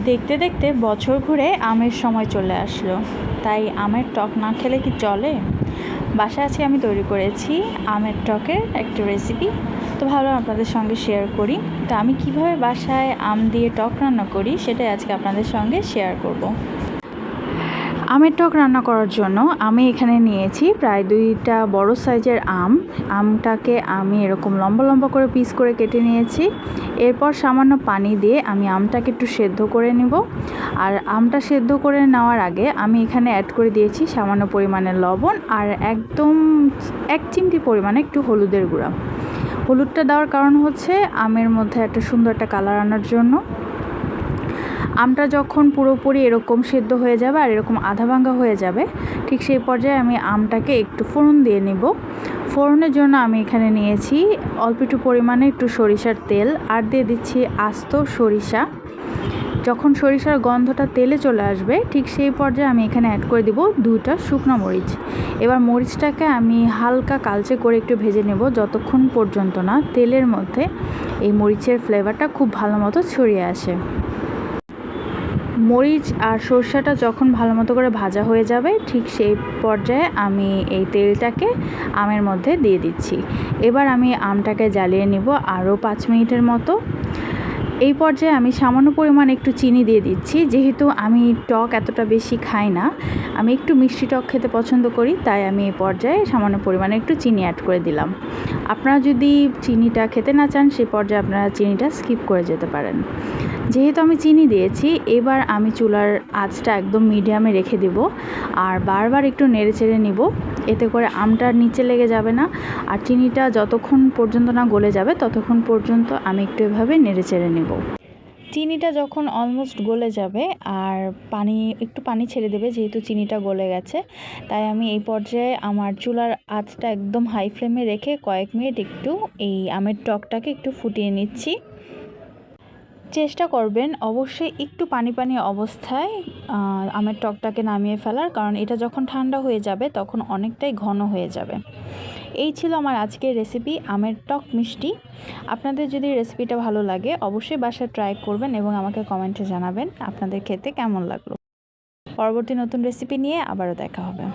দেখতে দেখতে বছর ঘুরে আমের সময় চলে আসলো, তাই আমের টক না খেলে কি চলে? বাসায় আজকে আমি তৈরি করেছি আমের টকের একটা রেসিপি। তো ভাবলাম আপনাদের সঙ্গে শেয়ার করি। তো আমি কিভাবে বাসায় আম দিয়ে টক রান্না করি সেটাই আজকে আপনাদের সঙ্গে শেয়ার করব। আমের টক রান্না করার জন্য আমি এখানে নিয়েছি প্রায় 2টা বড় সাইজের আমটাকে আমি এরকম লম্বা লম্বা করে পিস করে কেটে নিয়েছি। এরপর সামান্য পানি দিয়ে আমি আমটাকে একটু সেদ্ধ করে নেব। আর আমটা সেদ্ধ করে নেওয়ার আগে আমি এখানে অ্যাড করে দিয়েছি সামান্য পরিমাণে লবণ আর একদম 1 চিমটি পরিমাণে একটু হলুদের গুঁড়া। হলুদটা দেওয়ার কারণ হচ্ছে আমের মধ্যে একটা সুন্দর একটা কালার আনার জন্য। আমটা যখন পুরোপুরি এরকম সেদ্ধ হয়ে যাবে আর এরকম আধা ভাঙা হয়ে যাবে, ঠিক সেই পর্যায়ে আমি আমটাকে একটু ফোড়ন দিয়ে নেব। ফোড়নের জন্য আমি এখানে নিয়েছি অল্প একটু পরিমাণে একটু সরিষার তেল আর দিয়ে দিচ্ছি আস্ত সরিষা। যখন সরিষার গন্ধটা তেলে চলে আসবে, ঠিক সেই পর্যায়ে আমি এখানে অ্যাড করে দিব 2টা শুকনো মরিচ। এবার মরিচটাকে আমি হালকা কালচে করে একটু ভেজে নেব, যতক্ষণ পর্যন্ত না তেলের মধ্যে এই মরিচের ফ্লেভারটা খুব ভালো মতো ছড়িয়ে আসে। মরিচ আর সরষাটা যখন ভালো মতো করে ভাজা হয়ে যাবে, ঠিক সেই পর্যায়ে আমি এই তেলটাকে আমের মধ্যে দিয়ে দিচ্ছি। এবার আমি আমটাকে জ্বালিয়ে নিব আরও 5 মিনিটের মতো। এই পর্যায়ে আমি সামান্য পরিমাণ একটু চিনি দিয়ে দিচ্ছি। যেহেতু আমি টক এতটা বেশি খাই না, আমি একটু মিষ্টি টক খেতে পছন্দ করি, তাই আমি এই পর্যায়ে সামান্য পরিমাণে একটু চিনি অ্যাড করে দিলাম। আপনারা যদি চিনিটা খেতে না চান, সেই পর্যায়ে আপনারা চিনিটা স্কিপ করে যেতে পারেন। যেহেতু আমি চিনি দিয়েছি, এবার আমি চুলার আঁচটা একদম মিডিয়ামে রেখে দেব আর বারবার একটু নেড়ে চেড়ে নিব। এতে করে আমটার নিচে লেগে যাবে না, আর চিনিটা যতক্ষণ পর্যন্ত না গলে যাবে ততক্ষণ পর্যন্ত আমি একটু এভাবে নেড়ে চেড়ে নেব। চিনিটা যখন অলমোস্ট গলে যাবে আর একটু পানি ছেড়ে দেবে, যেহেতু চিনিটা গলে গেছে, তাই আমি এই পর্যায়ে আমার চুলার আঁচটা একদম হাই ফ্লেমে রেখে কয়েক মিনিট একটু এই আমের টকটাকে একটু ফুটিয়ে নিচ্ছি। চেষ্টা করবেন অবশ্যই একটু পানি পানি অবস্থায় আমের টকটাকে নামিয়ে ফেলার, কারণ এটা যখন ঠান্ডা হয়ে যাবে তখন অনেকটাই ঘন হয়ে যাবে। এই ছিল আমার আজকের রেসিপি আমের টক মিষ্টি। আপনাদের যদি রেসিপিটা ভালো লাগে অবশ্যই বাসায় ট্রাই করবেন এবং আমাকে কমেন্টে জানাবেন আপনাদের খেতে কেমন লাগলো। পরবর্তী নতুন রেসিপি নিয়ে আবারও দেখা হবে।